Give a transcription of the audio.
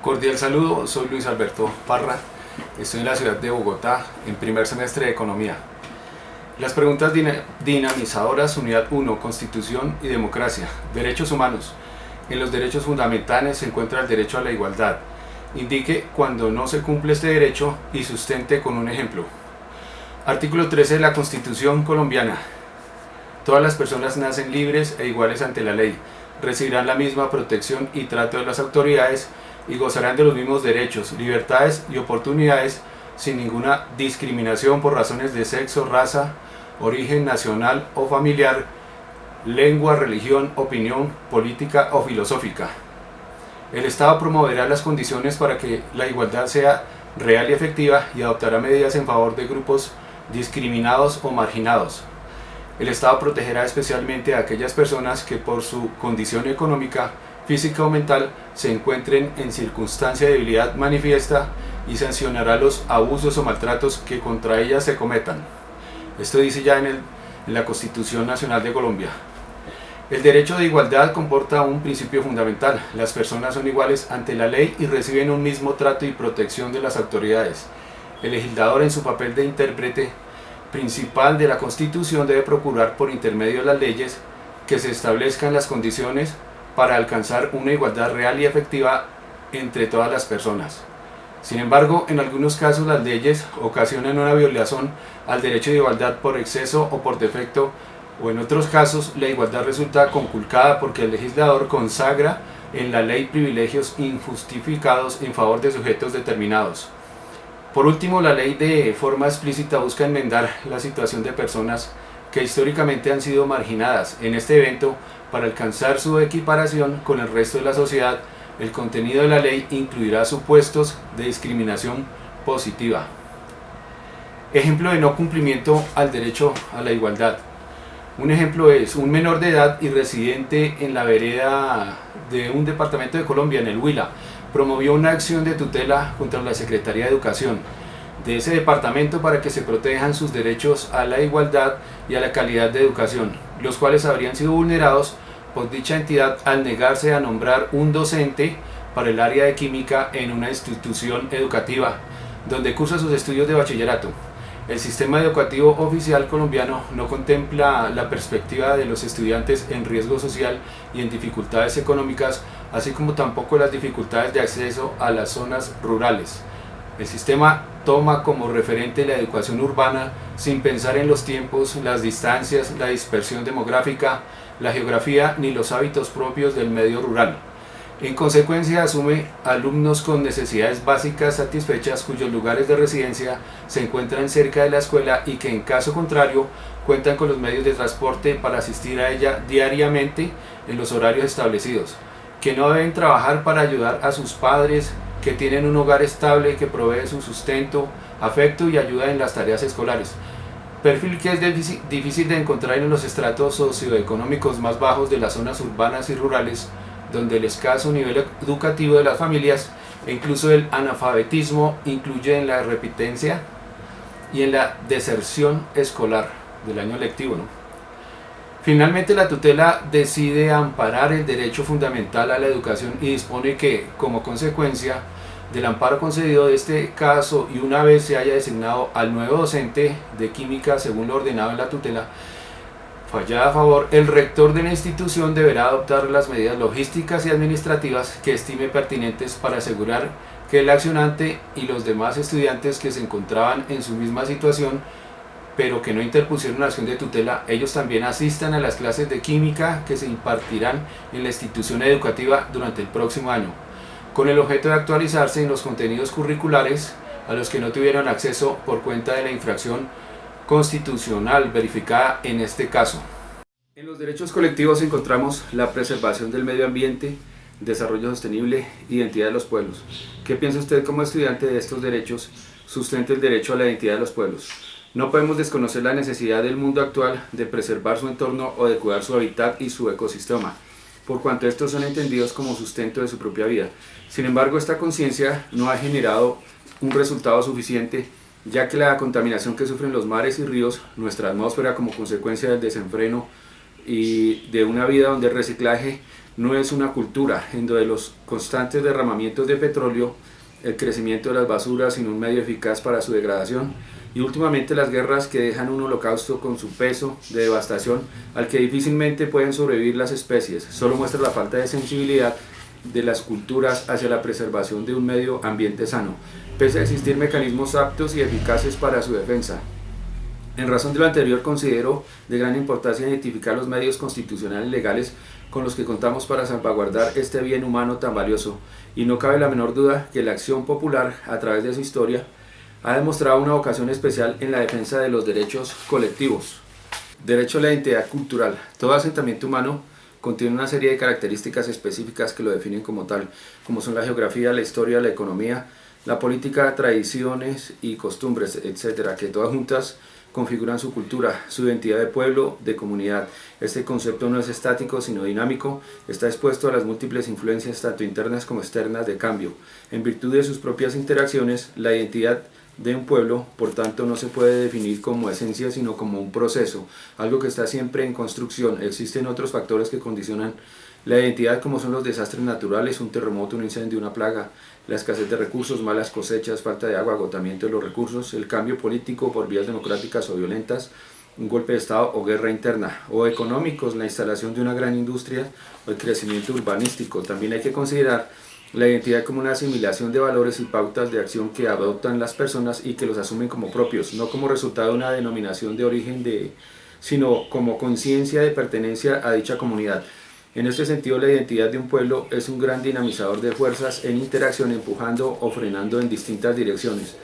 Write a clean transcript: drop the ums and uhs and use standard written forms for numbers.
Cordial saludo, soy Luis Alberto Parra, estoy en la ciudad de Bogotá en primer semestre de Economía. Las preguntas dinamizadoras, unidad 1, Constitución y democracia, derechos humanos. En los derechos fundamentales se encuentra el derecho a la igualdad. Indique cuando no se cumple este derecho y sustente con un ejemplo. Artículo 13 de la Constitución colombiana. Todas las personas nacen libres e iguales ante la ley, recibirán la misma protección y trato de las autoridades y gozarán de los mismos derechos, libertades y oportunidades sin ninguna discriminación por razones de sexo, raza, origen nacional o familiar, lengua, religión, opinión política o filosófica. El Estado promoverá las condiciones para que la igualdad sea real y efectiva y adoptará medidas en favor de grupos discriminados o marginados. El Estado protegerá especialmente a aquellas personas que por su condición económica, física o mental se encuentren en circunstancia de debilidad manifiesta y sancionará los abusos o maltratos que contra ellas se cometan. Esto dice ya en la Constitución Nacional de Colombia. El derecho de igualdad comporta un principio fundamental. Las personas son iguales ante la ley y reciben un mismo trato y protección de las autoridades. El legislador, en su papel de intérprete principal de la Constitución, debe procurar por intermedio de las leyes que se establezcan las condiciones para alcanzar una igualdad real y efectiva entre todas las personas. Sin embargo, en algunos casos las leyes ocasionan una violación al derecho de igualdad por exceso o por defecto, o en otros casos la igualdad resulta conculcada porque el legislador consagra en la ley privilegios injustificados en favor de sujetos determinados. Por último, la ley de forma explícita busca enmendar la situación de personas que históricamente han sido marginadas. En este evento, para alcanzar su equiparación con el resto de la sociedad, el contenido de la ley incluirá supuestos de discriminación positiva. Ejemplo de no cumplimiento al derecho a la igualdad. Un ejemplo es un menor de edad y residente en la vereda de un departamento de Colombia, en el Huila, promovió una acción de tutela contra la Secretaría de Educación de ese departamento para que se protejan sus derechos a la igualdad y a la calidad de educación, los cuales habrían sido vulnerados por dicha entidad al negarse a nombrar un docente para el área de química en una institución educativa donde cursa sus estudios de bachillerato. El sistema educativo oficial colombiano no contempla la perspectiva de los estudiantes en riesgo social y en dificultades económicas, así como tampoco las dificultades de acceso a las zonas rurales. El sistema toma como referente la educación urbana sin pensar en los tiempos, las distancias, la dispersión demográfica, la geografía ni los hábitos propios del medio rural. En consecuencia, asume alumnos con necesidades básicas satisfechas cuyos lugares de residencia se encuentran cerca de la escuela y que en caso contrario cuentan con los medios de transporte para asistir a ella diariamente en los horarios establecidos, que no deben trabajar para ayudar a sus padres, que tienen un hogar estable que provee su sustento, afecto y ayuda en las tareas escolares. Perfil que es difícil de encontrar en los estratos socioeconómicos más bajos de las zonas urbanas y rurales, donde el escaso nivel educativo de las familias e incluso el analfabetismo incluye en la repitencia y en la deserción escolar del año lectivo, ¿no? Finalmente, la tutela decide amparar el derecho fundamental a la educación y dispone que, como consecuencia del amparo concedido de este caso y una vez se haya designado al nuevo docente de química según lo ordenado en la tutela, fallada a favor, el rector de la institución deberá adoptar las medidas logísticas y administrativas que estime pertinentes para asegurar que el accionante y los demás estudiantes que se encontraban en su misma situación, pero que no interpusieron una acción de tutela, ellos también asistan a las clases de química que se impartirán en la institución educativa durante el próximo año, con el objeto de actualizarse en los contenidos curriculares a los que no tuvieron acceso por cuenta de la infracción constitucional verificada en este caso. En los derechos colectivos encontramos la preservación del medio ambiente, desarrollo sostenible, identidad de los pueblos. ¿Qué piensa usted como estudiante de estos derechos? Sustenta el derecho a la identidad de los pueblos. No podemos desconocer la necesidad del mundo actual de preservar su entorno o de cuidar su hábitat y su ecosistema, por cuanto estos son entendidos como sustento de su propia vida. Sin embargo, esta conciencia no ha generado un resultado suficiente, ya que la contaminación que sufren los mares y ríos, nuestra atmósfera como consecuencia del desenfreno y de una vida donde el reciclaje no es una cultura, en donde los constantes derramamientos de petróleo, el crecimiento de las basuras sin un medio eficaz para su degradación y últimamente las guerras que dejan un holocausto con su peso de devastación al que difícilmente pueden sobrevivir las especies, solo muestra la falta de sensibilidad de las culturas hacia la preservación de un medio ambiente sano, pese a existir mecanismos aptos y eficaces para su defensa. En razón de lo anterior, considero de gran importancia identificar los medios constitucionales legales con los que contamos para salvaguardar este bien humano tan valioso, y no cabe la menor duda que la acción popular, a través de su historia, ha demostrado una vocación especial en la defensa de los derechos colectivos. Derecho a la identidad cultural. Todo asentamiento humano contiene una serie de características específicas que lo definen como tal, como son la geografía, la historia, la economía, la política, tradiciones y costumbres, etcétera, que todas juntas configuran su cultura, su identidad de pueblo, de comunidad. Este concepto no es estático, sino dinámico, está expuesto a las múltiples influencias, tanto internas como externas, de cambio. En virtud de sus propias interacciones, la identidad de un pueblo, por tanto, no se puede definir como esencia, sino como un proceso, algo que está siempre en construcción. Existen otros factores que condicionan la identidad, como son los desastres naturales, un terremoto, un incendio, una plaga, la escasez de recursos, malas cosechas, falta de agua, agotamiento de los recursos, el cambio político por vías democráticas o violentas, un golpe de Estado o guerra interna, o económicos, la instalación de una gran industria o el crecimiento urbanístico. También hay que considerar la identidad como una asimilación de valores y pautas de acción que adoptan las personas y que los asumen como propios, no como resultado de una denominación de origen, sino como conciencia de pertenencia a dicha comunidad. En este sentido, la identidad de un pueblo es un gran dinamizador de fuerzas en interacción, empujando o frenando en distintas direcciones.